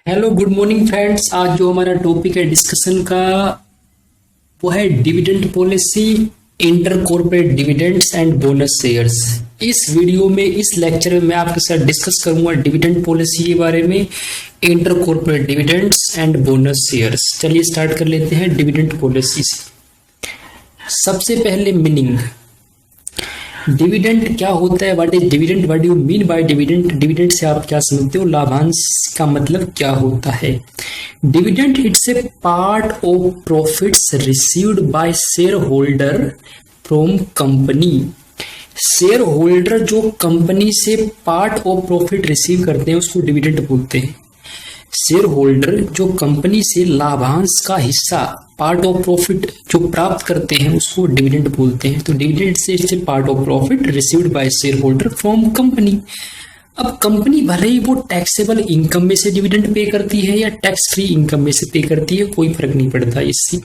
Hello good morning friends. आज जो हमारा टॉपिक है डिस्कशन का वो है dividend policy, inter corporate dividends and bonus shares. इस वीडियो में इस लेक्चर में मैं आपके साथ डिस्कस करूंगा डिविडेंड पॉलिसी के बारे में, inter corporate dividends and bonus shares. चलिए स्टार्ट कर लेते हैं डिविडेंड पॉलिसी से। सबसे पहले मीनिंग, डिविडेंड क्या होता है, what is dividend, what do you mean by dividend. Dividend से आप क्या समझते हो, लाभांश का मतलब क्या होता है। Dividend it's a part of profits received by share holder from company. Share holder जो कंपनी से पार्ट ऑफ प्रॉफिट रिसीव करते हैं उसको डिविडेंड बोलते हैं। शेयर होल्डर जो कंपनी से लाभांश का हिस्सा, पार्ट ऑफ प्रॉफिट जो प्राप्त करते हैं उसको डिविडेंड बोलते हैं। तो डिविडेंड से इससे part of profit received by share holder from company. अब कंपनी भले ही वो टैक्सेबल इनकम में से डिविडेंड पे करती है या टैक्स फ्री इनकम में से पे करती है, कोई फर्क नहीं पड़ता इससे।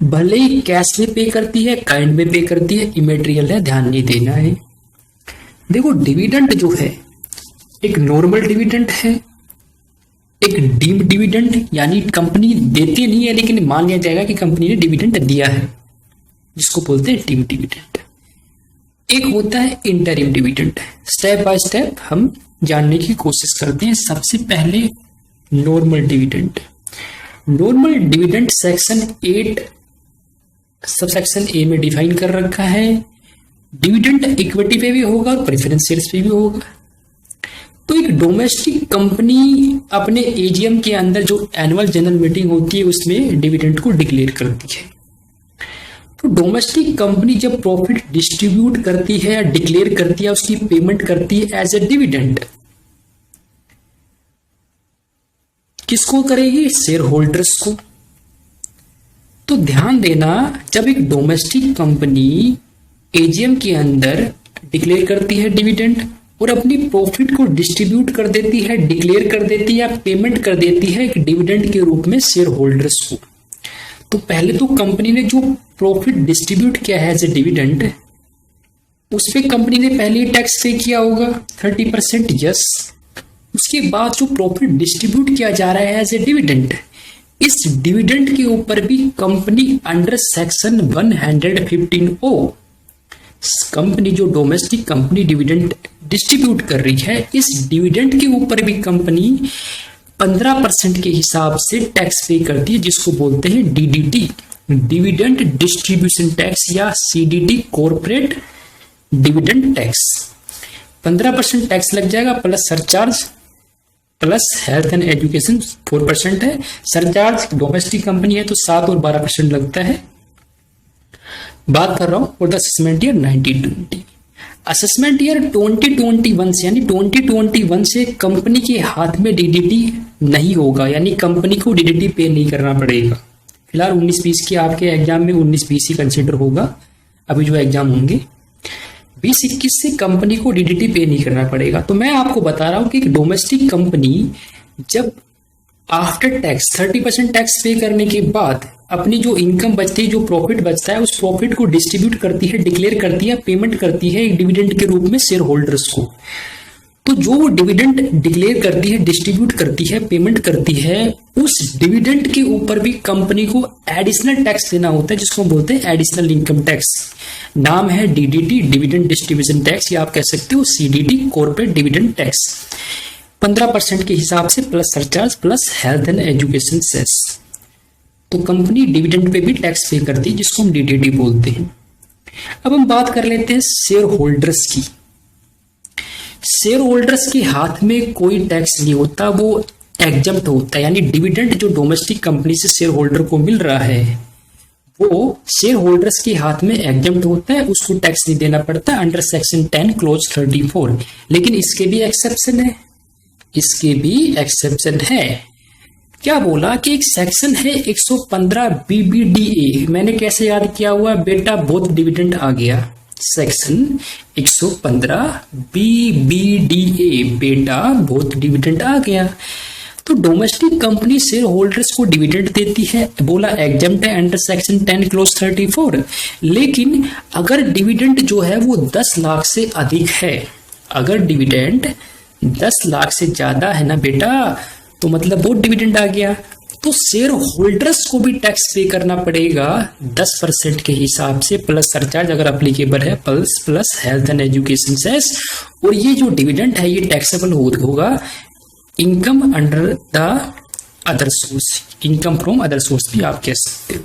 भले ही कैश में पे करती है, काइंड में पे करती है, इमेटेरियल है, ध्यान नहीं देना है। देखो डिविडेंड जो है एक नॉर्मल डिविडेंड है, एक डीम्ड डिविडेंड यानी कंपनी देती नहीं है लेकिन मान लिया जाएगा कि कंपनी ने डिविडेंड दिया है, जिसको बोलते हैं डीम्ड डिविडेंड। एक होता है interim dividend. Step by step हम जानने की कोशिश करते हैं। सबसे पहले normal dividend. Normal dividend section 8 subsection A में डिफाइन कर रखा है। डिविडेंड इक्विटी पे भी होगा और प्रेफरेंस शेयर्स पे भी होगा। तो एक डोमेस्टिक कंपनी अपने एजीएम के अंदर जो एनुअल जनरल मीटिंग होती है उसमें डिविडेंड को डिक्लेयर करती है। तो डोमेस्टिक कंपनी जब प्रॉफिट डिस्ट्रीब्यूट करती है या डिक्लेयर करती है, उसकी पेमेंट करती है एज ए डिविडेंड। किसको करेगी? शेयर होल्डर्स को। तो ध्यान देना, जब एक डोमेस्टिक कंपनी एजीएम के अंदर डिक्लेयर करती है डिविडेंड और अपनी प्रॉफिट को डिस्ट्रीब्यूट कर देती है, डिक्लेयर कर देती है या पेमेंट कर देती है एक डिविडेंड के रूप में शेयर होल्डर्स को, तो पहले तो कंपनी ने जो प्रॉफिट डिस्ट्रीब्यूट किया है एज ए डिविडेंड, उस पर कंपनी ने पहले ही टैक्स पे किया होगा 30%, यस। उसके बाद जो प्रॉफिट डिस्ट्रीब्यूट किया जा रहा है एज ए डिविडेंड, इस डिविडेंड के ऊपर भी company under section 115O, company जो डोमेस्टिक कंपनी डिविडेंड डिस्ट्रीब्यूट कर रही है, इस डिविडेंड के ऊपर भी कंपनी 15% के हिसाब से टैक्स पे करती है, जिसको बोलते हैं डीडीटी, डिविडेंड डिस्ट्रीब्यूशन टैक्स, या CDD, corporate dividend tax. 15% tax लग जाएगा plus surcharge, plus health and education 4% है। सरचार्ज डोमेस्टिक कंपनी है तो 7 और 12% लगता है। बात कर रहा हूं for the assessment year 1920। Assessment year 2021 से, यानी 2021 से कंपनी के हाथ में डीडीटी नहीं होगा, यानी कंपनी को डीडीटी पे नहीं करना पड़ेगा। फिलहाल 19-20 के आपके एग्जाम में 19-20 ही कंसिडर होगा, अभी जो एग्जाम होंगे 20-21 से कंपनी को डीडीटी पे नहीं करना पड़ेगा। तो मैं आपको बता रहा हूं कि एक डोमेस्टिक कंपनी जब आफ्टर टैक्स 30% टैक्स पे करने के बाद अपनी जो इनकम बचती है, जो प्रॉफिट बचता है, उस प्रॉफिट को डिस्ट्रीब्यूट करती है, डिक्लेयर करती है, पेमेंट करती है एक डिविडेंड के रूप में शेयर होल्डर्स को। तो जो डिविडेंड डिक्लेयर करती है, डिस्ट्रीब्यूट करती है, पेमेंट करती है, उस डिविडेंड के ऊपर भी कंपनी को एडिशनल टैक्स देना होता है, जिसको बोलते हैं एडिशनल इनकम टैक्स। नाम है डीडीटी, डिविडेंड डिस्ट्रीब्यूशन टैक्स, या आप कह सकते हो सीडीडी, कॉर्पोरेट डिविडेंड टैक्स। 15% के हिसाब से plus surcharge plus health and education cess. तो कंपनी डिविडेंड पे भी टैक्स पे करती है, जिसको हम डीडीटी बोलते हैं। अब हम बात कर लेते हैं शेयर होल्डर्स की। शेयर होल्डर्स के हाथ में कोई टैक्स नहीं होता, वो एग्जम्प्ट होता है, यानी डिविडेंड जो डोमेस्टिक कंपनी से शेयर होल्डर को मिल रहा है वो शेयर होल्डर्स के हाथ में एग्जम्प्ट होता है, उसको टैक्स नहीं देना पड़ता अंडर सेक्शन 10 क्लोज 34। लेकिन इसके भी एक्सेप्शन है, इसके भी एक्सेप्शन है। क्या बोला कि एक सेक्शन है 115 BBDA। मैंने कैसे याद किया हुआ बेटा, बहुत डिविडेंड आ गया। सेक्शन 115 BBDA, बेटा बहुत डिविडेंड आ गया। तो डोमेस्टिक कंपनी शेयर होल्डर्स को डिविडेंड देती है, बोला एग्जम्प्ट है अंडर सेक्शन 10 क्लोज 34। लेकिन अगर डिविडेंड जो है वो 10 लाख से अधिक है, अगर डिविडेंड 10 लाख से ज्यादा है ना बेटा, तो मतलब वो डिविडेंड आ गया। तो शेयर होल्डर्स को भी टैक्स पे करना पड़ेगा 10% के हिसाब से, प्लस सरचार्ज अगर अप्लीकेबल है, plus health and education cess. और ये जो डिविडेंड है ये टैक्सेबल होगा income under the other source, income from other source भी आप कह सकते हो।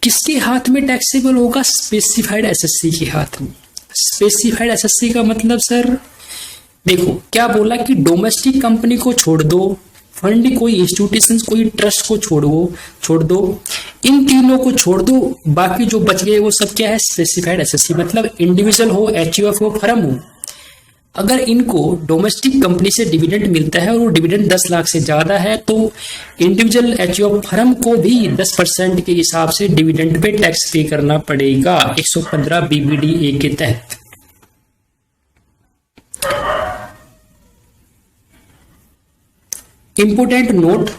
किसके हाथ में टैक्सेबल होगा? स्पेसिफाइड एसएससी के हाथ में। स्पेसिफाइड एसएससी का मतलब सर देखो क्या बोला कि डोमेस्टिक कंपनी को छोड़ दो, फंड कोई इंस्टीट्यूशन कोई ट्रस्ट को छोड़ दो, इन तीनों को छोड़ दो, बाकी जो बच गए वो सब क्या है? Specified SSC. मतलब इंडिविजुअल हो, एचयूएफ हो, फर्म हो, अगर इनको डोमेस्टिक कंपनी से डिविडेंड मिलता है और वो डिविडेंड 10 लाख से ज्यादा है तो इंडिविजुअल एचयूएफ फर्म को भी 10% के हिसाब से डिविडेंड पे टैक्स पे करना पड़ेगा 115 BBDA के तहत। इंपोर्टेंट नोट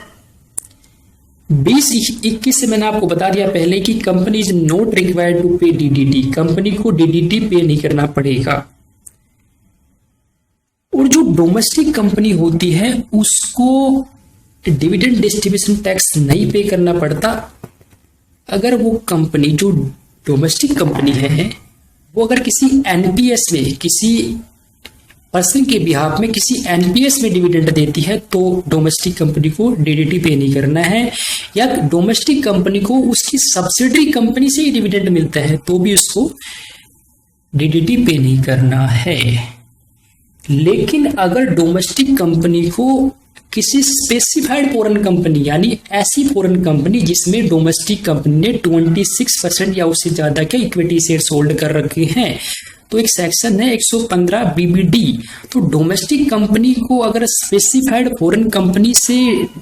20-21 से मैंने आपको बता दिया पहले कि company is not required to pay DDT, company को डीडीटी पे नहीं करना पड़ेगा। और जो डोमेस्टिक कंपनी होती है उसको डिविडेंड डिस्ट्रीब्यूशन टैक्स नहीं पे करना पड़ता अगर वो कंपनी जो डोमेस्टिक कंपनी है वो अगर किसी एनपीएस में, किसी पर्सन के बिहाफ में किसी एनपीएस में डिविडेंड देती है तो डोमेस्टिक कंपनी को डीडीटी पे नहीं करना है, या डोमेस्टिक कंपनी को उसकी सब्सिडरी कंपनी से ही डिविडेंड मिलता है तो भी उसको डीडीटी पे नहीं करना है। लेकिन अगर डोमेस्टिक कंपनी को किसी स्पेसिफाइड फॉरेन कंपनी, यानी ऐसी फॉरेन कंपनी जिसमें डोमेस्टिक कंपनी ने 26% या उससे ज्यादा के इक्विटी शेयर्स होल्ड कर रखे हैं, तो एक सेक्शन है 115 BBD। तो डोमेस्टिक कंपनी को अगर स्पेसिफाइड फॉरेन कंपनी से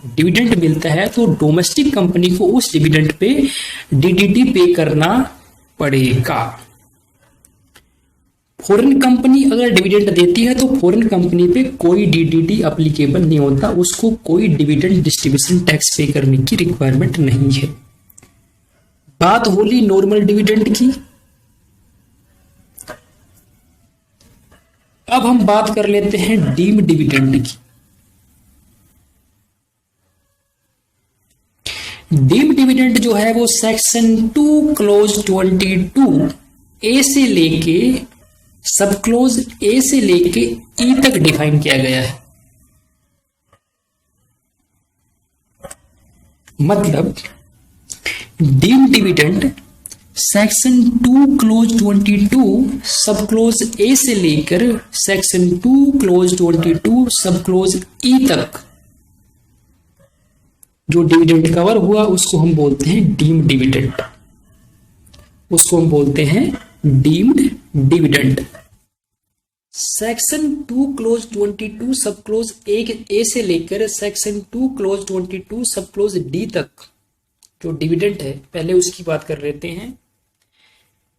डिविडेंड मिलता है तो डोमेस्टिक कंपनी को उस डिविडेंड पे डीडीटी पे करना पड़ेगा। फॉरेन कंपनी अगर डिविडेंड देती है तो फॉरेन कंपनी पे कोई डीडीटी अप्लीकेबल नहीं होता, उसको कोई डिविडेंड डिस्ट्रीब्यूशन टैक्स पे करने की रिक्वायरमेंट नहीं है। बात होली नॉर्मल डिविडेंड की। अब हम बात कर लेते हैं डीम डिविडेंड की। डीम डिविडेंड जो है वो सेक्शन 2 क्लोज 22 ए से लेके सब क्लोज ए से लेके ई तक डिफाइन किया गया है। मतलब डीम डिविडेंड सेक्शन 2 क्लोज 22 सब क्लोज ए से लेकर सेक्शन 2 क्लोज 22 सब क्लोज ई तक जो डिविडेंड कवर हुआ उसको हम बोलते हैं डीम डिविडेंड, उसको हम बोलते हैं डीम्ड डिविडेंड। सेक्शन 2 क्लोज 22 सब क्लोज ए से लेकर सेक्शन 2 क्लोज 22 सब क्लोज डी तक जो डिविडेंड है, पहले उसकी बात कर लेते हैं।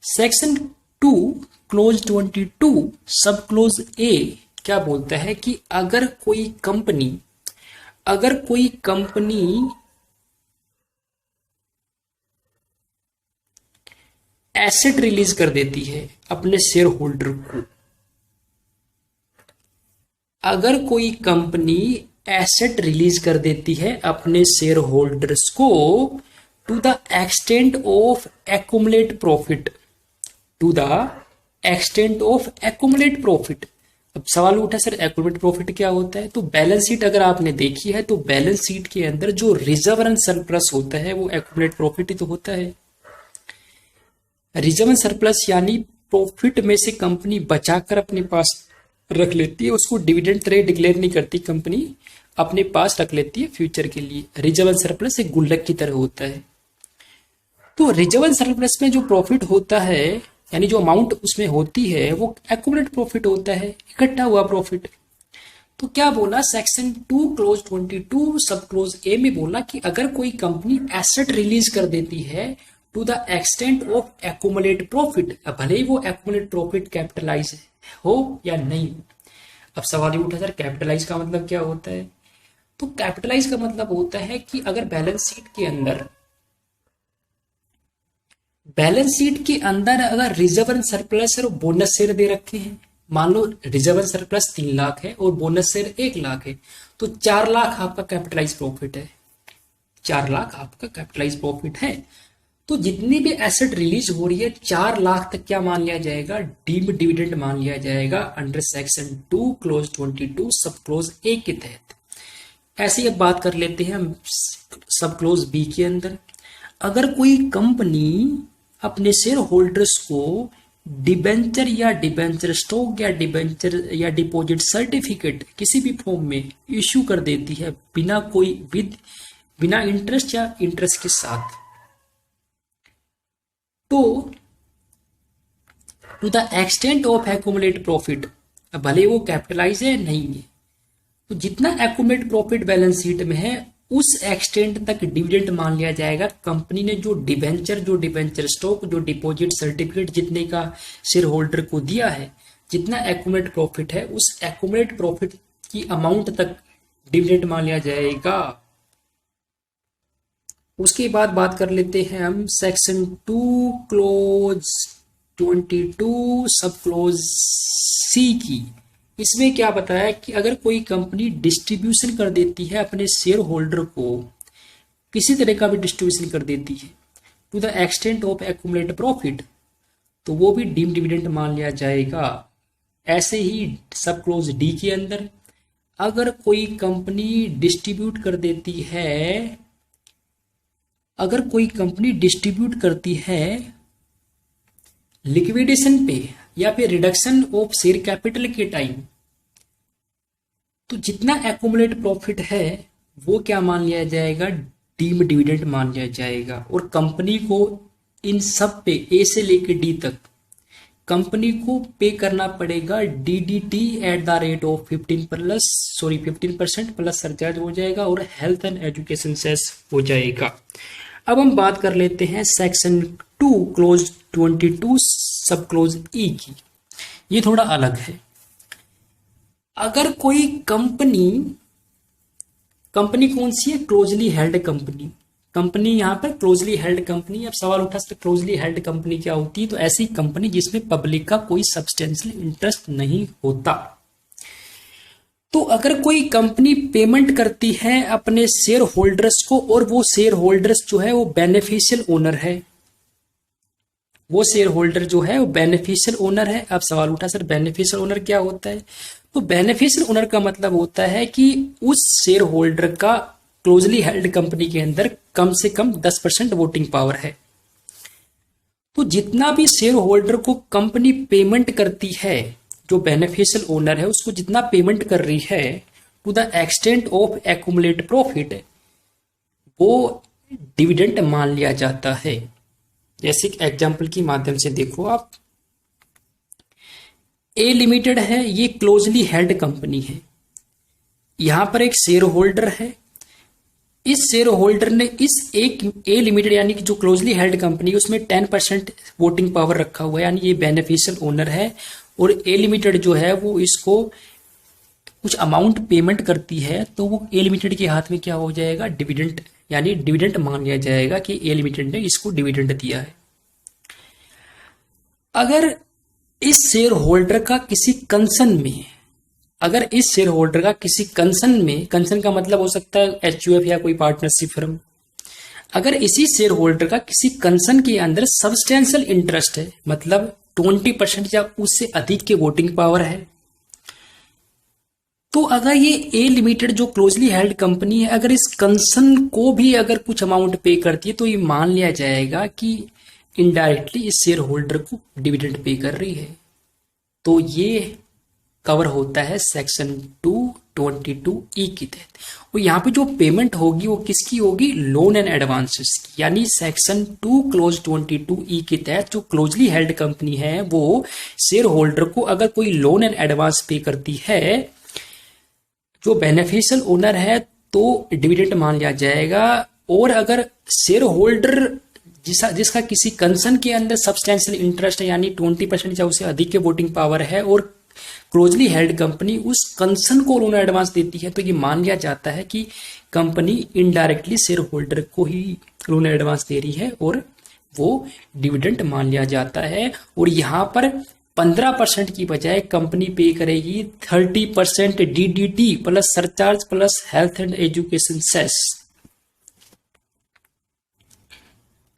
सेक्शन 2 क्लोज 22 सब क्लोज ए क्या बोलता है कि अगर कोई कंपनी एसेट रिलीज कर देती है अपने शेयर होल्डर को, अगर कोई कंपनी एसेट रिलीज कर देती है अपने शेयर होल्डर्स को to the extent of accumulate profit, to the extent of accumulate profit. अब सवाल उठा सर एक्यूमुलेट प्रॉफिट क्या होता है? तो बैलेंस शीट अगर आपने देखी है तो बैलेंस शीट के अंदर जो रिजर्व एंड सरप्लस होता है वो एक्यूमुलेट प्रॉफिट ही तो होता है। रिजर्व एंड सरप्लस यानी प्रॉफिट में से कंपनी बचाकर अपने पास रख लेती है, उसको डिविडेंड तरह डिक्लेयर नहीं करती, कंपनी अपने पास रख लेती है फ्यूचर के लिए। रिजर्व एंड सरप्लस एक गुल्लक की तरह होता है। तो रिजर्व एंड सरप्लस में जो प्रॉफिट होता है यानी जो अमाउंट उसमें होती है वो एक्यूमुलेट प्रॉफिट होता है, इकट्ठा हुआ प्रॉफिट। तो क्या बोला सेक्शन 2 क्लोज 22 सब क्लोज ए में बोला कि अगर कोई कंपनी एसेट रिलीज कर देती है to the extent of accumulate profit, भले ही वो एक्यूमुलेट प्रॉफिट कैपिटलाइज हो या नहीं। अब सवाल ये उठा सर कैपिटलाइज का मतलब क्या होता है? तो कैपिटलाइज का मतलब होता है कि अगर बैलेंस शीट के अंदर अगर रिजर्व एंड सरप्लस और बोनस शेयर दे रखे हैं, मान लो रिजर्व सरप्लस 3 लाख है और बोनस शेयर 1 लाख है, तो 4 लाख आपका कैपिटलाइज प्रॉफिट है। 4 लाख आपका कैपिटलाइज प्रॉफिट है। तो जितनी भी एसेट रिलीज हो रही है 4 लाख तक क्या मान लिया जाएगा, डीम्ड डिविडेंड मान लिया जाएगा अंडर सेक्शन 2 क्लोज 22 सब क्लोज ए के तहत। ऐसे ही अब बात कर लेते हैं हम सब क्लोज बी के अंदर। अगर कोई कंपनी अपने शेयर होल्डर्स को डिबेंचर या डिबेंचर स्टॉक या डिबेंचर या डिपॉजिट सर्टिफिकेट किसी भी फॉर्म में इश्यू कर देती है बिना इंटरेस्ट या इंटरेस्ट के साथ, तो to the extent of accumulate profit, भले वो कैपिटलाइज है नहीं है, तो जितना एक्यूमुलेट प्रॉफिट बैलेंस शीट में है उस एक्सटेंट तक डिविडेंड मान लिया जाएगा। कंपनी ने जो डिबेंचर स्टॉक, जो डिपॉजिट सर्टिफिकेट जितने का शेयर होल्डर को दिया है, जितना एक्यूमुलेट प्रॉफिट है उस एक्यूमुलेट प्रॉफिट की अमाउंट तक डिविडेंड मान लिया जाएगा। उसके बाद बात कर लेते हैं हम सेक्शन 2 क्लोज 22 सब क्लोज सी की। इसमें क्या बताया कि अगर कोई कंपनी डिस्ट्रीब्यूशन कर देती है अपने शेयर होल्डर को, किसी तरह का भी डिस्ट्रीब्यूशन कर देती है to the extent of accumulate profit, तो वो भी डीम्ड डिविडेंड मान लिया जाएगा। ऐसे ही सब क्लोज डी के अंदर अगर कोई कंपनी डिस्ट्रीब्यूट कर देती है, अगर कोई कंपनी डिस्ट्रीब्यूट करती है लिक्विडेशन पे या फिर रिडक्शन ऑफ शेयर कैपिटल के टाइम, तो जितना एक्यूमुलेट प्रॉफिट है वो क्या मान लिया जाएगा, डीम्ड डिविडेंड मान लिया जाएगा। और कंपनी को इन सब पे ए से लेकर डी तक कंपनी को पे करना पड़ेगा DDT at the rate of 15% plus surcharge हो जाएगा और हेल्थ एंड एजुकेशन सेस हो जाएगा। अब हम बात कर लेते हैं सेक्शन 2 क्लोज 22 सब क्लोज ई की। ये थोड़ा अलग है। अगर कोई कंपनी कौन सी है, क्लोजली हेल्ड कंपनी यहां पर क्लोजली हेल्ड कंपनी। अब सवाल उठा सकता क्लोजली हेल्ड कंपनी क्या होती है, तो ऐसी कंपनी जिसमें पब्लिक का कोई सब्सटेंशियल इंटरेस्ट नहीं होता। तो अगर कोई कंपनी पेमेंट करती है अपने शेयर होल्डर्स को और वो शेयर होल्डर्स जो है वो बेनिफिशियल ओनर है, वो शेयर होल्डर जो है वो बेनिफिशियल ओनर है। अब सवाल उठा सर बेनिफिशियल ओनर क्या होता है, तो बेनिफिशियल ओनर का मतलब होता है कि उस शेयर होल्डर का क्लोजली हेल्ड कंपनी के अंदर कम से कम 10% वोटिंग पावर है। तो जितना भी शेयर होल्डर को कंपनी पेमेंट करती है, जो बेनिफिशियल ओनर है उसको जितना पेमेंट कर रही है to the extent of accumulate profit, वो डिविडेंड मान लिया जाता है। जैसे एग्जांपल की माध्यम से देखो आप, ए लिमिटेड है, ये क्लोजली हेल्ड कंपनी है। यहां पर एक शेयर होल्डर है, इस शेयर होल्डर ने इस एक ए लिमिटेड यानी कि जो क्लोजली हेल्ड कंपनी है उसमें 10% वोटिंग पावर रखा हुआ है, यानी ये बेनिफिशियल ओनर है। और ए लिमिटेड जो है वो इसको कुछ अमाउंट पेमेंट करती है, तो वो ए लिमिटेड के हाथ में क्या हो जाएगा, डिविडेंड, यानी डिविडेंड मान लिया जाएगा कि ए लिमिटेड ने इसको डिविडेंड दिया है। अगर इस शेयर होल्डर का किसी कंसर्न में, अगर इस शेयर होल्डर का किसी कंसर्न में, कंसर्न का मतलब हो सकता है एचयूएफ या कोई पार्टनरशिप फर्म, अगर इसी शेयर होल्डर का किसी कंसर्न के अंदर सब्सटेंशियल इंटरेस्ट है, मतलब 20% या उससे अधिक के वोटिंग पावर है, तो अगर ये ए लिमिटेड जो क्लोजली हेल्ड कंपनी है अगर इस कंसर्न को भी अगर कुछ अमाउंट पे करती है, तो ये मान लिया जाएगा कि इनडायरेक्टली इस शेयर होल्डर को डिविडेंड पे कर रही है। तो ये कवर होता है सेक्शन 222E के तहत। और यहाँ पे जो पेमेंट होगी वो किसकी होगी, लोन एंड एडवांसेस की। यानी सेक्शन 2 क्लोज 22E के तहत जो क्लोजली हेल्ड कंपनी है वो शेयर होल्डर को अगर कोई लोन एंड एडवांस पे करती है, जो बेनिफिशियल ओनर है, तो डिविडेंड मान लिया जाएगा। और अगर शेयर होल्डर जिसका किसी कंसर्न के अंदर सब्सटेंशियल इंटरेस्ट है, यानी 20% या उससे अधिक के वोटिंग पावर है, और क्लोजली हेल्ड कंपनी उस कंसर्न को लोन एडवांस देती है, तो ये मान लिया जाता है कि कंपनी इनडायरेक्टली शेयर होल्डर को ही लोन एडवांस दे रही है और वो डिविडेंड मान लिया जाता है। और यहाँ पर 15% की बजाय कंपनी पे करेगी 30% DDT plus surcharge plus health and education cess.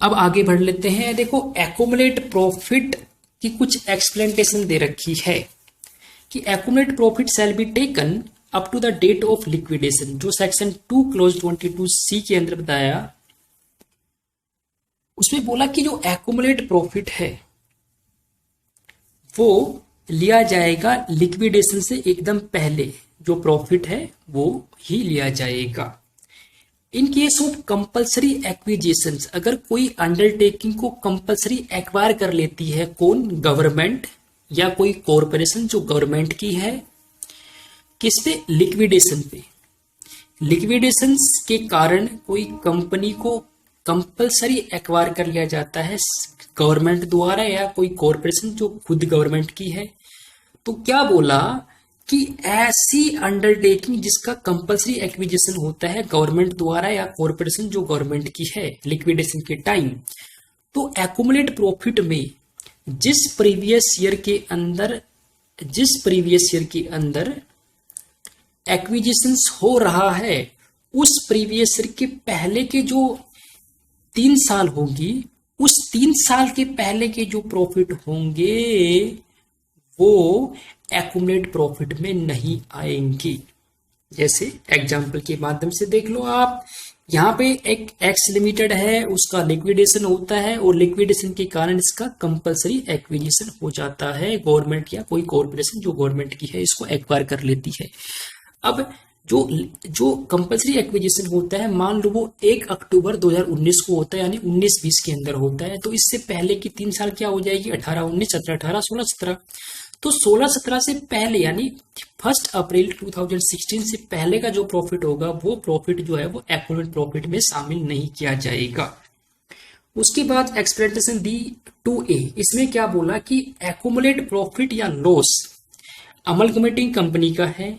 अब आगे बढ़ लेते हैं। देखो एक्यूमुलेट प्रॉफिट की कुछ एक्सप्लेनेशन दे रखी है कि accumulate profit shall be taken up to the date of liquidation, जो सेक्शन 2 क्लोज 22C के अंदर बताया, उसमें बोला कि जो एक्यूमुलेट प्रॉफिट है वो लिया जाएगा लिक्विडेशन से एकदम पहले, जो प्रॉफिट है वो ही लिया जाएगा। In case of compulsory acquisition, अगर कोई अंडरटेकिंग को कंपल्सरी एक्वायर कर लेती है, कौन, गवर्नमेंट या कोई कॉरपोरेशन जो गवर्नमेंट की है, किस पे, लिक्विडेशन पे। लिक्विडेशन के कारण कोई कंपनी को कंपल्सरी एक्वायर कर लिया जाता है गवर्नमेंट द्वारा या कोई कॉरपोरेशन जो खुद गवर्नमेंट की है। तो क्या बोला कि ऐसी अंडरटेकिंग जिसका कंपल्सरी एक्विजिशन होता है गवर्नमेंट द्वारा या कॉरपोरेशन जो गवर्नमेंट की है लिक्विडेशन के टाइम, तो एक्यूमुलेट प्रॉफिट में जिस प्रीवियस ईयर के अंदर एक्विजिशन हो रहा है, उस प्रीवियस ईयर के पहले के जो 3 साल होंगी, उस 3 साल के पहले के जो प्रॉफिट होंगे वो एक्यूमुलेट प्रॉफिट में नहीं आएंगे। जैसे एग्जाम्पल के माध्यम से देख लो आप, यहाँ पे एक एक्स लिमिटेड है, उसका लिक्विडेशन होता है और लिक्विडेशन के कारण इसका कंपल्सरी एक्विजिशन हो जाता है। गवर्नमेंट या कोई कॉरपोरेशन जो गवर्नमेंट की है इसको एक्वायर कर लेती है। अब जो कंपल्सरी एक्विजिशन होता है, मान लो वो 1 अक्टूबर 2019 को होता है, यानी 19-20 के अंदर होता है, तो इससे पहले की 3 साल क्या हो जाएगी, 18-19, 17-18, 16-17। तो 16-17 से पहले यानी 1 अप्रैल 2016 से पहले का जो प्रॉफिट होगा वो प्रॉफिट जो है वो एक्यूमुलेट प्रॉफिट में शामिल नहीं किया जाएगा। उसके बाद एक्सप्लेनेशन दी 2A, इसमें क्या बोला कि एक्यूमुलेट प्रॉफिट या लॉस अमलगमेटिंग कंपनी का है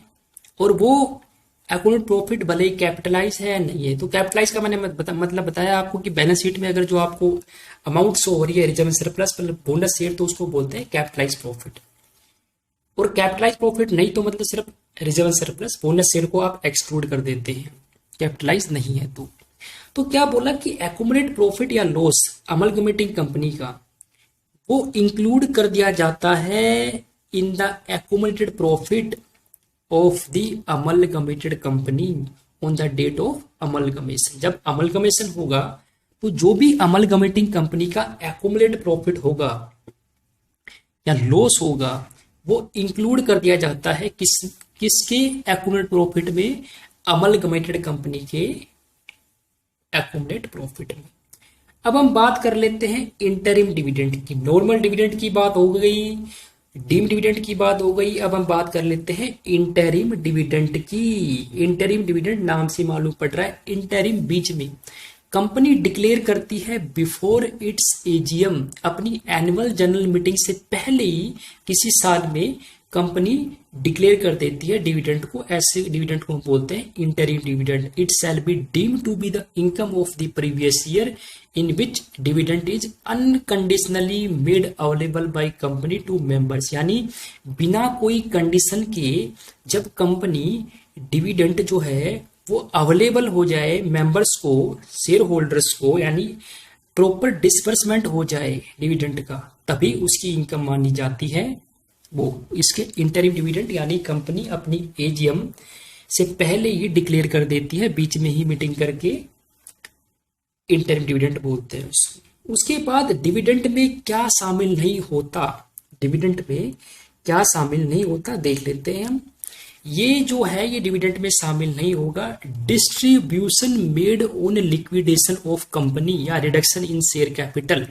और वो एक्यूमुलेट प्रॉफिट भले ही कैपिटलाइज है या नहीं है। तो कैपिटलाइज का मैंने मतलब बताया आपको कि बैलेंस शीट में अगर जो आपको अमाउंट शो हो रही है रिजर्व सरप्लस बोनस शेयर, तो उसको बोलते हैं कैपिटलाइज प्रॉफिट। और कैपिटलाइज प्रॉफिट नहीं तो मतलब सिर्फ रिजर्व सरप्लस बोनस शेयर को आप एक्सक्लूड कर देते हैं, कैपिटलाइज नहीं है। तो क्या बोला कि एक्यूमुलेट प्रॉफिट या लॉस अमलगमेटिंग कंपनी का वो इंक्लूड कर दिया जाता है in the accumulated profit of the amalgamated company on the date of amalgamation. जब अमलगमेशन होगा तो जो भी अमलगमेटिंग कंपनी का एक्यूमुलेट प्रॉफिट होगा या लॉस होगा वो इंक्लूड कर दिया जाता है किसके एक्यूमुलेट प्रॉफिट में, अमलगमेटेड कंपनी के एक्यूमुलेट प्रॉफिट में। अब हम बात कर लेते हैं इंटरिम डिविडेंड की। नॉर्मल डिविडेंड की बात हो गई, डीम डिविडेंड की बात हो गई, अब हम बात कर लेते हैं इंटरिम डिविडेंड की। इंटरिम डिविडेंड नाम से मालूम पड़ रहा है, इंटरिम बीच में कंपनी डिक्लेयर करती है बिफोर इट्स एजीएम, अपनी एनुअल जनरल मीटिंग से पहले ही किसी साल में कंपनी डिक्लेयर कर देती है डिविडेंड को। ऐसे डिविडेंड को हम बोलते हैं interim dividend. It shall be deemed to be the income of the previous year in which dividend is unconditionally made available by company to members, यानी बिना कोई कंडीशन के जब कंपनी डिविडेंड जो है वो अवेलेबल हो जाए मेंबर्स को, शेयर होल्डर्स को, यानी प्रॉपर डिस्बर्समेंट हो जाए डिविडेंड का, तभी उसकी इनकम मानी जाती है वो। इसके इंटरिम डिविडेंड यानी कंपनी अपनी एजीएम से पहले ही डिक्लेयर कर देती है, बीच में ही मीटिंग करके इंटरिम डिविडेंड बोलते हैं उसको। उसके बाद डिविडेंड में क्या शामिल नहीं होता, डिविडेंड में क्या शामिल नहीं होता देख लेते हैं हम। ये जो है ये डिविडेंड में शामिल नहीं होगा distribution made on liquidation of company या रिडक्शन इन शेयर कैपिटल।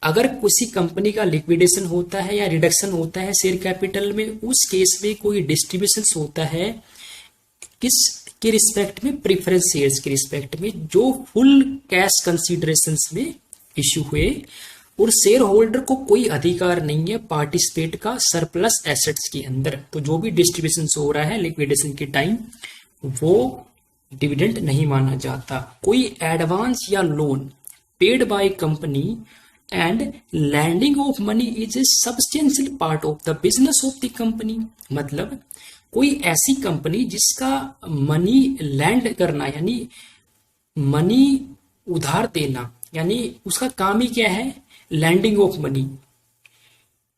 अगर किसी कंपनी का लिक्विडेशन होता है या रिडक्शन होता है शेयर कैपिटल में, उस केस में कोई डिस्ट्रीब्यूशन होता है किस के रिस्पेक्ट में, प्रेफरेंस शेयर्स के रिस्पेक्ट में जो फुल कैश कंसीडरेशन में इश्यू हुए, और शेयर होल्डर को कोई अधिकार नहीं है पार्टिसिपेट का सरप्लस एसेट्स के अंदर। तो जो भी डिस्ट्रीब्यूशन हो रहा है लिक्विडेशन के टाइम वो डिविडेंड नहीं माना जाता। कोई एडवांस या loan paid by company and lending of money is a substantial part of the business of the company. मतलब कोई ऐसी कंपनी जिसका मनी लैंड करना यानी मनी उधार देना, यानी उसका काम ही क्या है, लैंडिंग ऑफ मनी,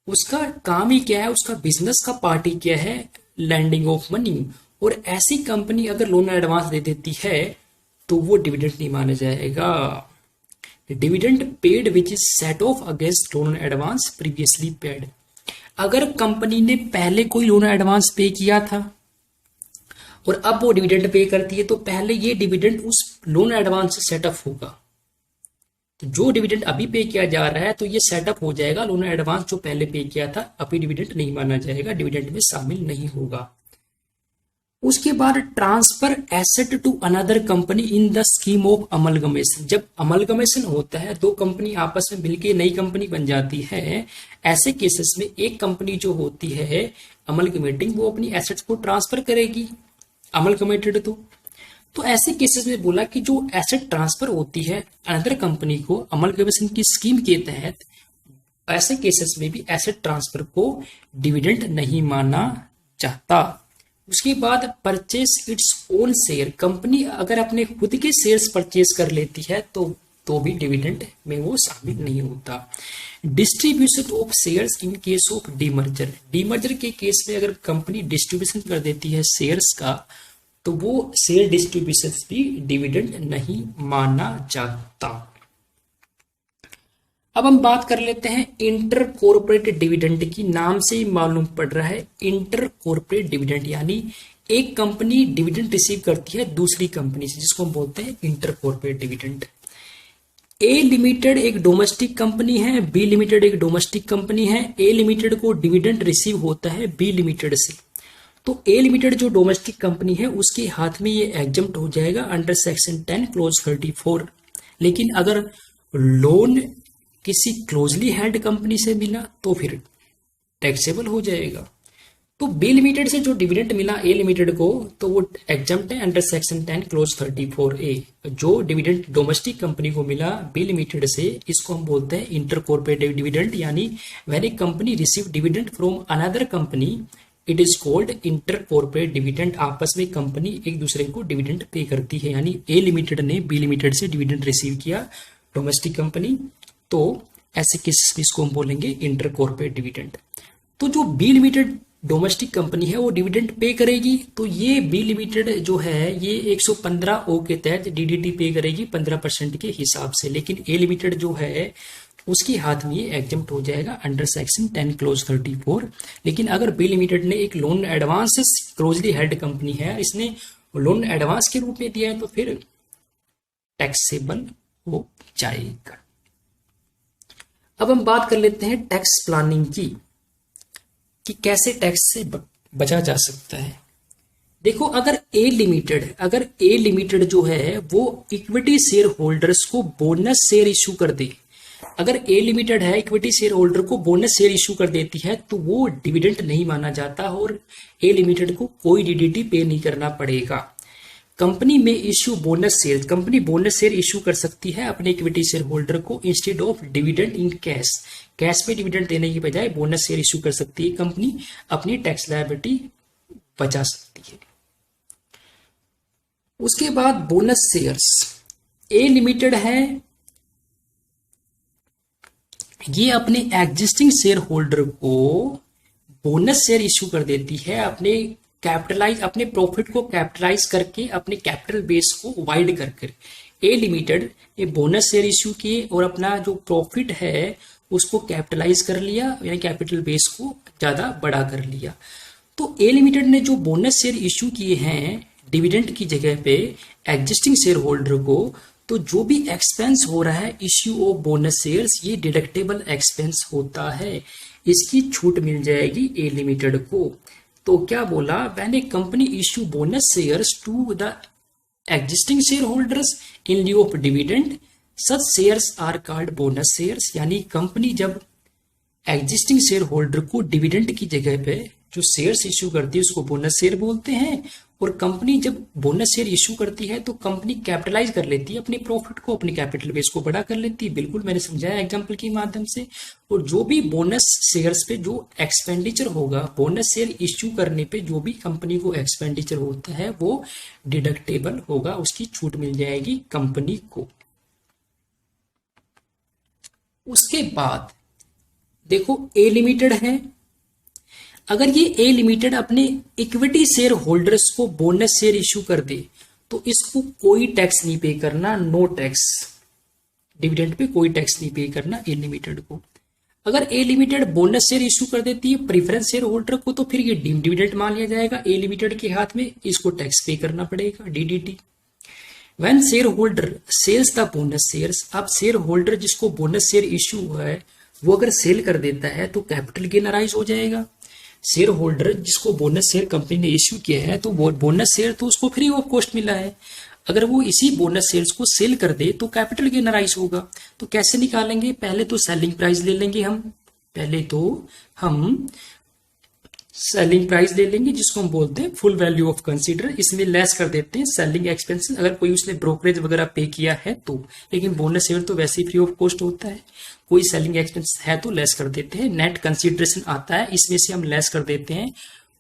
उसका काम ही क्या है, उसका बिजनेस का पार्ट ही क्या है, लैंडिंग ऑफ मनी। और ऐसी कंपनी अगर लोन एडवांस दे देती है तो वो डिविडेंड नहीं माना जाएगा। Dividend paid which is set of against loan advance previously paid. अगर कंपनी ने पहले कोई लोन एडवांस पे किया था और अब वो डिविडेंड पे करती है, तो पहले ये डिविडेंड उस लोन एडवांस से सेटअप होगा। तो जो डिविडेंड अभी पे किया जा रहा है तो ये सेटअप हो जाएगा लोन एडवांस जो पहले पे किया था, अभी डिविडेंड नहीं माना जाएगा, डिविडेंड में शामिल नहीं होगा। उसके बाद transfer asset to another company in the scheme of amalgamation. जब अमलगमेशन होता है, दो कंपनी आपस में मिलकर नई कंपनी बन जाती है, ऐसे केसेस में एक कंपनी जो होती है अमलगमेटिंग, वो अपनी एसेट्स को ट्रांसफर करेगी, अमलगमेटेड। तो ऐसे केसेस में बोला कि जो एसेट ट्रांसफर होती है अनदर कंपनी को अमलगमेशन की स्कीम के तहत, ऐसे केसेस में भी एसेट ट्रांसफर को डिविडेंड नहीं माना जाता। उसके बाद purchase its own share. Company अगर अपने खुद के शेयर्स परचेस कर लेती है तो भी डिविडेंड में वो शामिल नहीं होता। Distribution of shares in case of demerger. Demerger के केस में अगर कंपनी डिस्ट्रीब्यूशन कर देती है शेयर्स का, तो वो शेयर डिस्ट्रीब्यूशन भी डिविडेंड नहीं माना जाता। अब हम बात कर लेते हैं इंटर कॉर्पोरेट डिविडेंड की। नाम से ही मालूम पड़ रहा है इंटर कॉर्पोरेट डिविडेंड, यानी एक कंपनी डिविडेंड रिसीव करती है दूसरी कंपनी से, जिसको हम बोलते हैं इंटर कॉर्पोरेट डिविडेंड। ए लिमिटेड एक डोमेस्टिक कंपनी है, बी लिमिटेड एक डोमेस्टिक कंपनी है। ए लिमिटेड को डिविडेंड रिसीव होता है बी लिमिटेड से, तो ए लिमिटेड जो डोमेस्टिक कंपनी है उसके हाथ में ये एग्जम्प्ट हो जाएगा अंडर सेक्शन 10 क्लोज 34। लेकिन अगर लोन किसी क्लोजली हैंड कंपनी से मिला तो फिर टैक्सेबल हो जाएगा। तो बी लिमिटेड से जो डिविडेंड मिला ए लिमिटेड को, तो वो एग्जम्प्ट है अंडर सेक्शन 10 क्लोज 34A। जो डिविडेंड डोमेस्टिक कंपनी को मिला बी लिमिटेड से, इसको हम बोलते हैं इंटर कॉर्पोरेट डिविडेंड, यानी when a company receive dividend from another company it is called inter corporate dividend. आपस में कंपनी एक दूसरे को डिविडेंड पे करती है, यानी ए लिमिटेड ने बी लिमिटेड से डिविडेंड रिसीव किया डोमेस्टिक कंपनी, तो ऐसे केसेस में इसको हम बोलेंगे इंटर कॉर्पोरेट डिविडेंड। तो जो बी लिमिटेड डोमेस्टिक कंपनी है वो डिविडेंड पे करेगी, तो ये बी लिमिटेड जो है ये 115O के तहत डीडीटी पे करेगी 15% के हिसाब से। लेकिन ए लिमिटेड जो है उसके हाथ में ये एग्जम्प्ट हो जाएगा अंडर सेक्शन 10 क्लोज 34। लेकिन अगर बी लिमिटेड ने एक loan advance closely head company है, इसने लोन एडवांस के रूप में दिया है, तो फिर टैक्सेबल हो जाएगा। अब हम बात कर लेते हैं टैक्स प्लानिंग की, कि कैसे टैक्स से बचा जा सकता है। देखो, अगर ए लिमिटेड जो है वो इक्विटी शेयर होल्डर्स को बोनस शेयर इशू कर दे, अगर ए लिमिटेड है इक्विटी शेयर होल्डर को बोनस शेयर इशू कर देती है, तो वो डिविडेंड नहीं माना जाता और ए लिमिटेड को कोई डीडीटी पे नहीं करना पड़ेगा। कंपनी में issue bonus share, company bonus share issue कर सकती है अपने इक्विटी शेयर होल्डर को instead of dividend in cash. Cash में डिविडेंड देने की बजाय बोनस शेयर इश्यू कर सकती है कंपनी, अपनी टैक्स लायबिलिटी बचा सकती है। उसके बाद बोनस शेयर्स, ए लिमिटेड है ये अपने एग्जिस्टिंग शेयर होल्डर को बोनस शेयर इश्यू कर देती है अपने प्रॉफिट को कैपिटलाइज करके, अपने कैपिटल बेस को वाइड कर। ए लिमिटेड ये बोनस शेयर इश्यू किए और अपना जो प्रॉफिट है उसको कैपिटलाइज कर लिया, यानी कैपिटल बेस को ज्यादा बड़ा कर लिया। तो ए लिमिटेड ने जो बोनस शेयर इश्यू किए हैं डिविडेंड की जगह पे एग्जिस्टिंग शेयर होल्डर को, तो जो भी एक्सपेंस हो रहा है इश्यू ऑफ बोनस शेयर्स, ये डिडक्टेबल एक्सपेंस होता है, इसकी छूट मिल जाएगी ए लिमिटेड को। तो क्या बोला, when a company issue bonus shares to the existing share holders in lieu of dividend such shares are called bonus shares. यानी कंपनी जब एग्जिस्टिंग शेयर होल्डर को डिविडेंड की जगह पे जो शेयर्स इश्यू करती है उसको बोनस शेयर बोलते हैं, और कंपनी जब बोनस शेयर इश्यू करती है तो कंपनी कैपिटलाइज कर लेती है अपनी प्रॉफिट को, अपनी कैपिटल बेस को बड़ा कर लेती है। बिल्कुल मैंने समझाया एग्जांपल के माध्यम से। और जो भी बोनस शेयर्स पे जो एक्सपेंडिचर होगा, बोनस शेयर इश्यू करने पे जो भी कंपनी को एक्सपेंडिचर होता है वो डिडक्टेबल होगा, उसकी छूट मिल जाएगी कंपनी को। उसके बाद देखो ए लिमिटेड है। अगर ये ए लिमिटेड अपने इक्विटी शेयर होल्डर्स को बोनस शेयर इश्यू कर दे तो इसको कोई टैक्स नहीं पे करना, नो टैक्स। डिविडेंड पे कोई टैक्स नहीं पे करना ए लिमिटेड को। अगर ए लिमिटेड बोनस शेयर इश्यू कर देती है प्रेफरेंस शेयर होल्डर को तो फिर ये डीम्ड डिविडेंड मान लिया जाएगा ए लिमिटेड के हाथ में, इसको टैक्स पे करना पड़ेगा, DDT. When share holder sells the bonus shares, अब शेयर होल्डर जिसको बोनस शेयर इश्यू हुआ है वो अगर सेल कर देता है तो कैपिटल गेन अराइज हो जाएगा। शेयर होल्डर जिसको बोनस शेयर कंपनी ने इश्यू किया है तो वो बोनस शेयर तो उसको फ्री ऑफ कॉस्ट मिला है, अगर वो इसी बोनस शेयर्स को सेल कर दे तो कैपिटल गेन अराइज होगा। तो कैसे निकालेंगे? पहले तो सेलिंग प्राइस ले लेंगे हम सेलिंग प्राइस ले लेंगे जिसको हम बोलते हैं फुल वैल्यू ऑफ कंसीडर। इसमें लेस कर देते हैं सेलिंग एक्सपेंसेस अगर कोई उसने ब्रोकरेज वगैरह पे किया है तो, लेकिन बोनस शेयर तो वैसे ही फ्री ऑफ कॉस्ट होता है, कोई सेलिंग एक्सपेंस है तो लेस कर देते हैं। नेट कंसीडरेशन आता है, इसमें से हम लेस कर देते हैं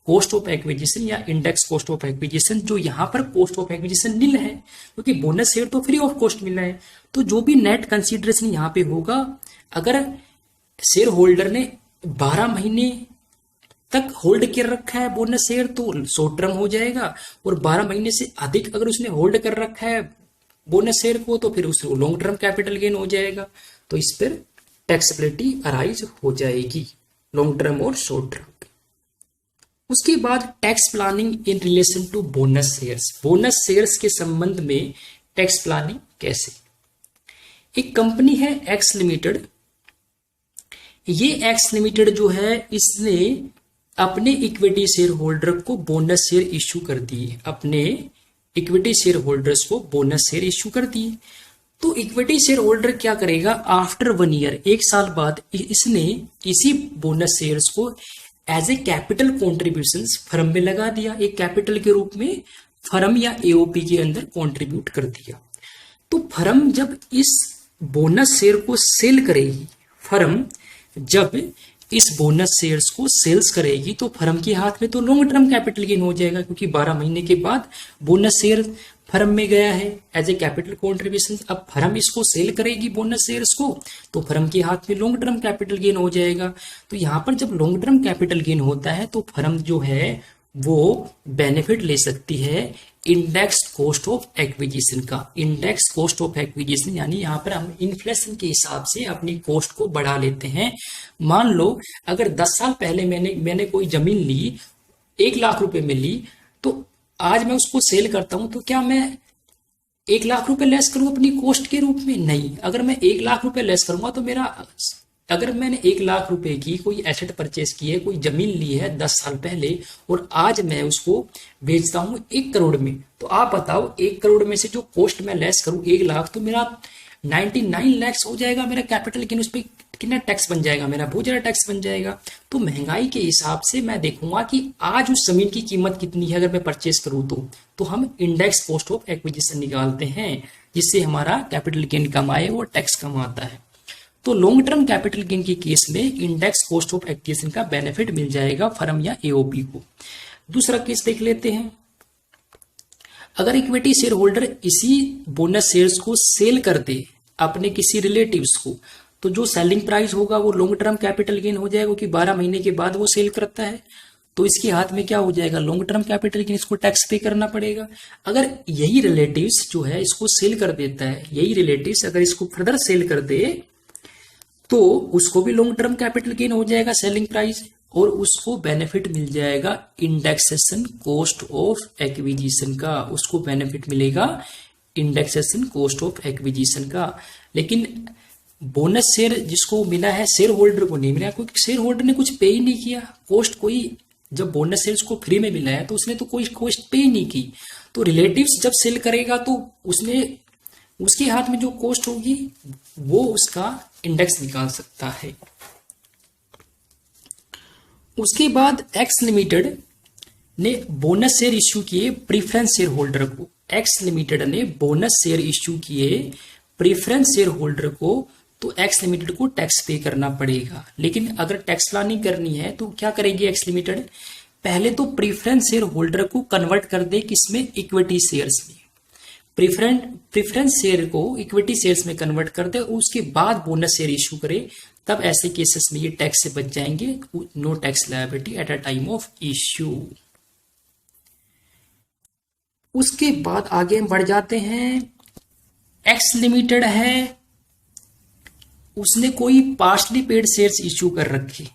कॉस्ट ऑफ एक्विजिशन या इंडेक्स कॉस्ट ऑफ एक्विजिशन, जो यहाँ पर कॉस्ट ऑफ एक्विजिशन नील है क्योंकि बोनस शेयर तो फ्री ऑफ कॉस्ट मिला है। तो जो भी नेट कंसीडरेशन यहाँ पे होगा, अगर शेयर होल्डर ने 12 महीने तक होल्ड कर रखा है बोनस शेयर तो शॉर्ट टर्म हो जाएगा, और 12 महीने से अधिक अगर उसने होल्ड कर रखा है बोनस शेयर को तो फिर उसको लॉन्ग टर्म कैपिटल गेन हो जाएगा। तो इस पर टैक्सेबिलिटी अराइज हो जाएगी लॉन्ग टर्म और शॉर्ट टर्म। उसके बाद tax planning in relation to bonus shares. Bonus shares के संबंध में टैक्स प्लानिंग कैसे? एक कंपनी है एक्स लिमिटेड, ये एक्स लिमिटेड जो है इसने अपने इक्विटी शेयर होल्डर को बोनस शेयर इश्यू कर दिए, अपने इक्विटी शेयर होल्डर्स को बोनस शेयर इश्यू कर दिए। तो इक्विटी शेयर होल्डर क्या करेगा? आफ्टर 1 ईयर, 1 साल बाद इसने इसी बोनस शेयर्स को as a capital contribution firm में लगा दिया, एक कैपिटल के रूप में फर्म या एओपी के अंदर कॉन्ट्रीब्यूट कर दिया। तो फर्म जब इस बोनस शेयर को सेल करेगी, फर्म जब इस बोनस शेयर्स को सेल्स करेगी तो फर्म के हाथ में तो लॉन्ग टर्म कैपिटल गेन हो जाएगा, क्योंकि 12 महीने के बाद बोनस शेयर फर्म में गया है एज ए कैपिटल कॉन्ट्रीब्यूशन। अब फर्म इसको सेल करेगी बोनस शेयर्स को तो फर्म के हाथ में लॉन्ग टर्म कैपिटल गेन हो जाएगा। तो यहाँ पर जब लॉन्ग टर्म कैपिटल गेन होता है तो फर्म जो है वो बेनिफिट ले सकती है इंडेक्स कॉस्ट ऑफ एक्विजिशन का। इंडेक्स कॉस्ट ऑफ एक्विजिशन यानी यहाँ पर हम इन्फ्लेशन के हिसाब से अपनी कॉस्ट को बढ़ा लेते हैं। मान लो अगर 10 साल पहले मैंने कोई जमीन ली, 1 लाख रुपए में ली, तो आज मैं उसको सेल करता हूं तो क्या मैं 1 लाख रुपए लेस करूं अपनी कॉस्ट के रूप में? नहीं। अगर मैं 1 लाख रुपए लेस करूंगा तो अगर मैंने 1 लाख रुपए की कोई एसेट परचेस की है, कोई जमीन ली है 10 साल पहले और आज मैं उसको बेचता हूं 1 करोड़ में, तो आप बताओ 1 करोड़ में से जो कॉस्ट मैं लेस करूं 1 लाख, तो मेरा 99 लाख हो जाएगा मेरा कैपिटल गेन। उस पर कितना टैक्स बन जाएगा? मेरा बहुत ज्यादा टैक्स बन जाएगा। तो महंगाई के हिसाब से मैं देखूंगा कि आज उस जमीन की कीमत कितनी है अगर मैं परचेस करूं तो हम इंडेक्स कॉस्ट ऑफ एक्विजिशन निकालते हैं, जिससे हमारा कैपिटल गेन कम आए और टैक्स कम आता है। तो लॉन्ग टर्म कैपिटल गेन के केस में इंडेक्स कॉस्ट ऑफ एक्विजिशन का बेनिफिट मिल जाएगा फर्म या एओपी को। दूसरा केस देख लेते हैं। अगर इक्विटी शेयर होल्डर इसी बोनस शेयर्स को सेल कर दे अपने किसी रिलेटिव्स को, तो जो सेलिंग प्राइस होगा वो लॉन्ग टर्म कैपिटल गेन हो जाएगा, क्योंकि 12 महीने के बाद वो सेल करता है। तो इसके हाथ में क्या हो जाएगा? लॉन्ग टर्म कैपिटल गेन, इसको टैक्स पे करना पड़ेगा। अगर यही रिलेटिव्स जो है इसको सेल कर देता है, यही रिलेटिव्स अगर इसको फर्दर सेल कर दे तो उसको भी लॉन्ग टर्म कैपिटल गेन हो जाएगा सेलिंग प्राइस, और उसको बेनिफिट मिल जाएगा इंडेक्सेशन कॉस्ट ऑफ एक्विजिशन का, उसको बेनिफिट मिलेगा इंडेक्सेशन कॉस्ट ऑफ एक्विजिशन का। लेकिन बोनस शेयर जिसको मिला है शेयर होल्डर को नहीं मिला, क्योंकि शेयर होल्डर ने कुछ पे ही नहीं किया कॉस्ट। कोई जब बोनस शेयर को फ्री में मिला है तो उसने तो कोई कॉस्ट पे ही नहीं की। तो रिलेटिव्स जब सेल करेगा तो उसके हाथ में जो कॉस्ट होगी वो उसका इंडेक्स निकाल सकता है। उसके बाद एक्स लिमिटेड ने बोनस शेयर इश्यू किए प्रीफरेंस शेयर होल्डर को, एक्स लिमिटेड ने बोनस शेयर इश्यू किए प्रीफरेंस शेयर होल्डर को, तो एक्स लिमिटेड को टैक्स पे करना पड़ेगा। लेकिन अगर टैक्स प्लानिंग करनी है तो क्या करेगी एक्स लिमिटेड, पहले तो प्रीफरेंस शेयर होल्डर को कन्वर्ट कर दे किसमें, इक्विटी शेयर्स में। प्रीफरेंस शेयर को इक्विटी शेयर्स में कन्वर्ट कर दे, उसके बाद बोनस शेयर इश्यू करे, तब ऐसे केसेस में ये टैक्स से बच जाएंगे। No tax liability at a time of issue. उसके बाद आगे हम बढ़ जाते हैं, एक्स लिमिटेड है, उसने कोई पार्शली पेड शेयर्स इश्यू कर रखे,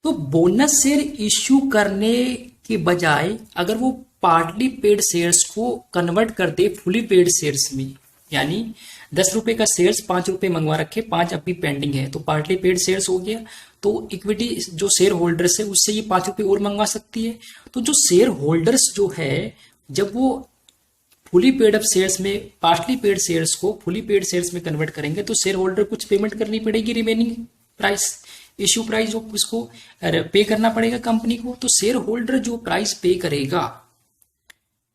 तो बोनस शेयर इश्यू करने के बजाय अगर वो पार्टली पेड शेयर्स को कन्वर्ट कर दे फुली पेड शेयर्स में, यानी 10 रुपए का शेयर्स 5 रुपए मंगवा रखे, 5 अभी पेंडिंग है, तो पार्टली पेड शेयर्स हो गया, तो इक्विटी जो शेयर होल्डर्स है उससे ये 5 रुपए और मंगवा सकती है। तो जो शेयर होल्डर्स जो है, जब वो फुली पेड अप शेयर्स में पार्टली पेड शेयर्स को फुली पेड शेयर्स में कन्वर्ट करेंगे, तो शेयर होल्डर कुछ पेमेंट करनी पड़ेगी, रिमेनिंग प्राइस, इश्यू प्राइस जो उसको पे करना पड़ेगा कंपनी को। तो शेयर होल्डर जो प्राइस पे करेगा,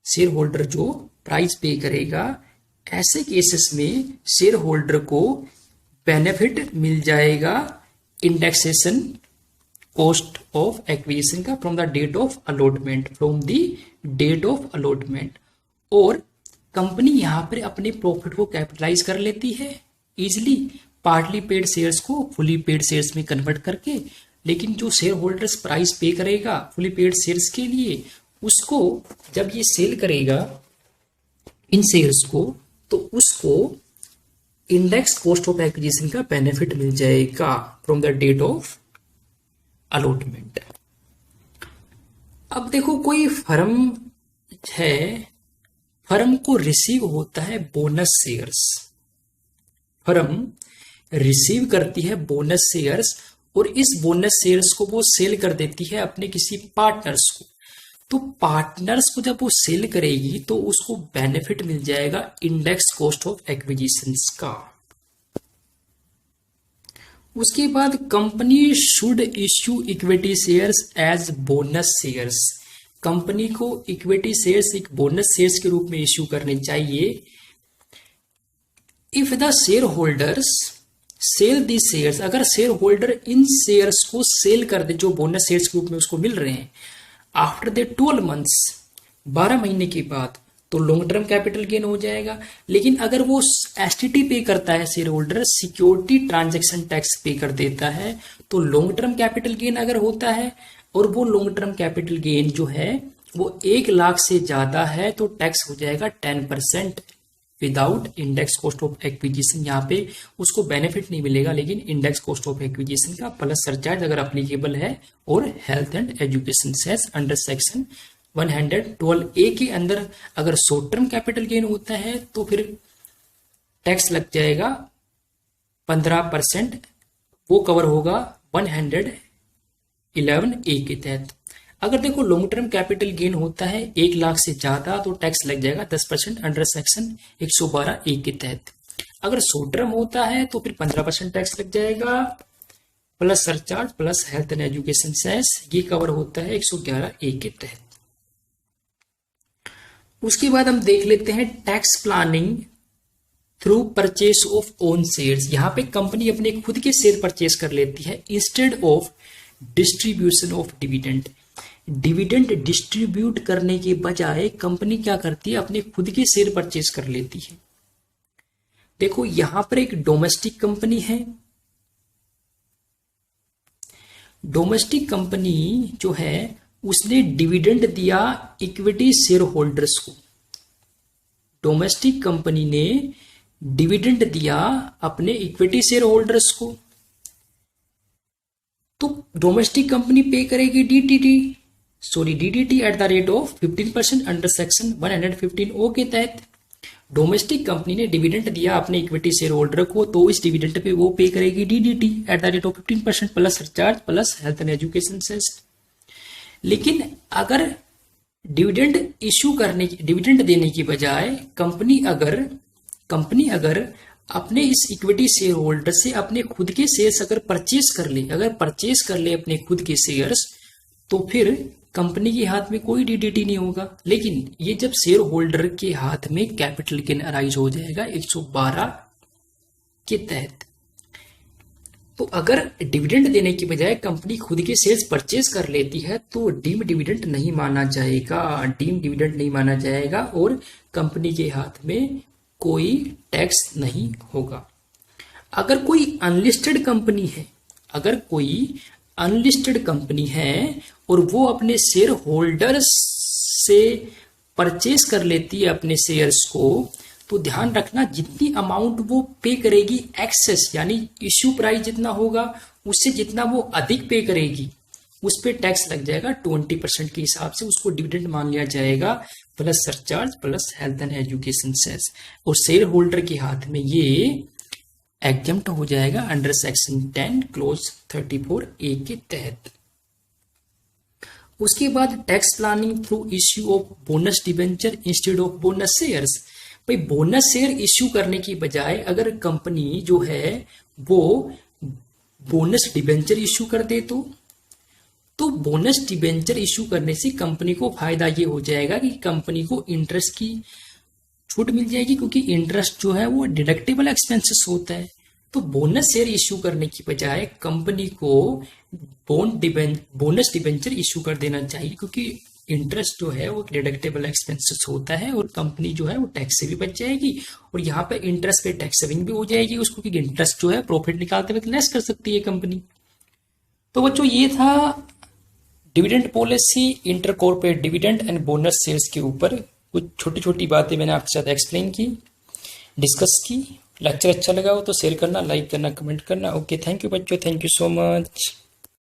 शेयर होल्डर जो प्राइस पे करेगा, ऐसे केसेस में शेयर होल्डर को बेनिफिट मिल जाएगा इंडेक्सेशन कॉस्ट ऑफ एक्विजिशन का from the date of allotment, और कंपनी यहां पर अपने प्रॉफिट को कैपिटलाइज कर लेती है इजिली, पार्टली पेड शेयर्स को फुली पेड शेयर्स में कन्वर्ट करके। लेकिन जो शेयर होल्डर्स प्राइस पे करेगा फुली पेड शेयर्स के लिए, उसको जब ये सेल करेगा इन शेयर्स को, तो उसको इंडेक्स कॉस्ट ऑफ एक्विजिशन का बेनिफिट मिल जाएगा from the date of allotment. अब देखो कोई फर्म है, फर्म को रिसीव होता है बोनस शेयर्स, फर्म रिसीव करती है बोनस शेयर्स, और इस बोनस शेयर्स को वो सेल कर देती है अपने किसी पार्टनर्स को। तो पार्टनर्स को जब वो सेल करेगी तो उसको बेनिफिट मिल जाएगा इंडेक्स कॉस्ट ऑफ एक्विजिशंस का। उसके बाद company should issue equity shares as bonus shares, company को इक्विटी शेयर्स एक बोनस शेयर्स के रूप में इश्यू करने चाहिए। If the share holders sell the shares, अगर शेयर होल्डर इन शेयर्स को सेल कर दे जो बोनस शेयर्स के रूप में उसको मिल रहे हैं, आफ्टर द 12 मंथ्स, 12 महीने के बाद, तो लॉन्ग टर्म कैपिटल गेन हो जाएगा। लेकिन अगर वो एसटीटी पे करता है, share holder security transaction tax पे कर देता है, तो लॉन्ग टर्म कैपिटल गेन अगर होता है और वो लॉन्ग टर्म कैपिटल गेन जो है वो 1 लाख से ज्यादा है, तो टैक्स हो जाएगा 10% without index cost of acquisition. यहाँ पे उसको बेनिफिट नहीं मिलेगा, लेकिन इंडेक्स कॉस्ट ऑफ एक्विजिशन का प्लस सरचार्ज अगर अप्लीकेबल है, और health and education cess under section 112A के अंदर अगर शॉर्ट टर्म कैपिटल गेन होता है तो फिर टैक्स लग जाएगा 15%, वो कवर होगा 111A के तहत। अगर देखो लॉन्ग टर्म कैपिटल गेन होता है 1 लाख से ज्यादा, तो टैक्स लग जाएगा 10% अंडर सेक्शन 112A के तहत। अगर शॉर्ट टर्म होता है तो फिर 15% टैक्स लग जाएगा, plus surcharge plus health and education cess, ये कवर होता है 111A के तहत। उसके बाद हम देख लेते हैं tax planning through purchase of own shares. यहां पे कंपनी अपने खुद के शेयर परचेस कर लेती है instead of distribution of dividend. Dividend distribute करने के बजाय कंपनी क्या करती है, अपने खुद के शेयर परचेस कर लेती है। देखो यहां पर एक डोमेस्टिक कंपनी है, डोमेस्टिक कंपनी जो है उसने डिविडेंड दिया इक्विटी शेयर होल्डर्स को, डोमेस्टिक कंपनी ने डिविडेंड दिया अपने इक्विटी शेयर होल्डर्स को, तो डोमेस्टिक कंपनी पे करेगी DDT at the rate of 15% under section 115O के तहत। डोमेस्टिक कंपनी ने डिविडेंड दिया अपने इक्विटी शेयर होल्डर को, तो इस डिविडेंड पे वो पे करेगी DDT at the rate of 15% plus surcharge plus health and education cess. लेकिन अगर डिविडेंड इश्यू करने डिविडेंड देने की बजाय कंपनी अगर अपने इस इक्विटी शेयर होल्डर से अपने खुद के शेयर्स अगर परचेस कर ले अपने खुद के शेयर्स, तो फिर कंपनी के हाथ में कोई डीडीटी नहीं होगा। लेकिन ये जब शेयर होल्डर के हाथ में कैपिटल गेन अराइज हो जाएगा 112 के तहत, तो अगर डिविडेंड देने की बजाय कंपनी खुद के शेयर्स परचेज कर लेती है तो डीम डिविडेंड नहीं माना जाएगा, डीम डिविडेंड नहीं माना जाएगा और कंपनी के हाथ में कोई टैक्स नहीं होगा। अगर कोई अनलिस्टेड कंपनी है, अगर कोई अनलिस्टेड कंपनी है और वो अपने शेयर होल्डर्स से परचेज कर लेती है अपने शेयर्स को, तो ध्यान रखना जितनी अमाउंट वो पे करेगी एक्सेस, यानी इश्यू प्राइस जितना होगा उससे जितना वो अधिक पे करेगी उस पे टैक्स लग जाएगा 20% के हिसाब से, उसको डिविडेंड मान लिया जाएगा plus surcharge plus health and education cess, और शेयर होल्डर के हाथ में ये एग्जम्प्ट हो जाएगा अंडर सेक्शन 10 क्लोज 34A के तहत। उसके बाद tax planning through issue of bonus debenture instead of bonus shares. भाई बोनस शेयर इश्यू करने की बजाय अगर कंपनी जो है वो बोनस डिबेंचर इश्यू कर दे तो बोनस डिबेंचर इश्यू करने से कंपनी को फायदा ये हो जाएगा कि कंपनी को इंटरेस्ट की छूट मिल जाएगी, क्योंकि इंटरेस्ट जो है वो डिडक्टेबल एक्सपेंसेस होता है। तो बोनस शेयर इश्यू करने की बजाय कंपनी को बोनस डिबेंचर इश्यू कर देना चाहिए, क्योंकि इंटरेस्ट जो है वो डिडक्टेबल एक्सपेंसेस होता है और कंपनी जो है वो टैक्स से भी बच जाएगी और यहाँ पे इंटरेस्ट पे टैक्स सेविंग भी हो जाएगी उसको, क्योंकि इंटरेस्ट जो है प्रॉफिट निकालते वक्त लेस कर सकती है कंपनी। तो बच्चों ये था dividend policy, inter corporate dividend and bonus shares के ऊपर कुछ छोटी छोटी बातें मैंने आपके साथ एक्सप्लेन की, डिस्कस की। लेक्चर अच्छा लगा हो तो शेयर करना, लाइक करना, कमेंट करना। ओके, थैंक यू बच्चों, थैंक यू सो मच।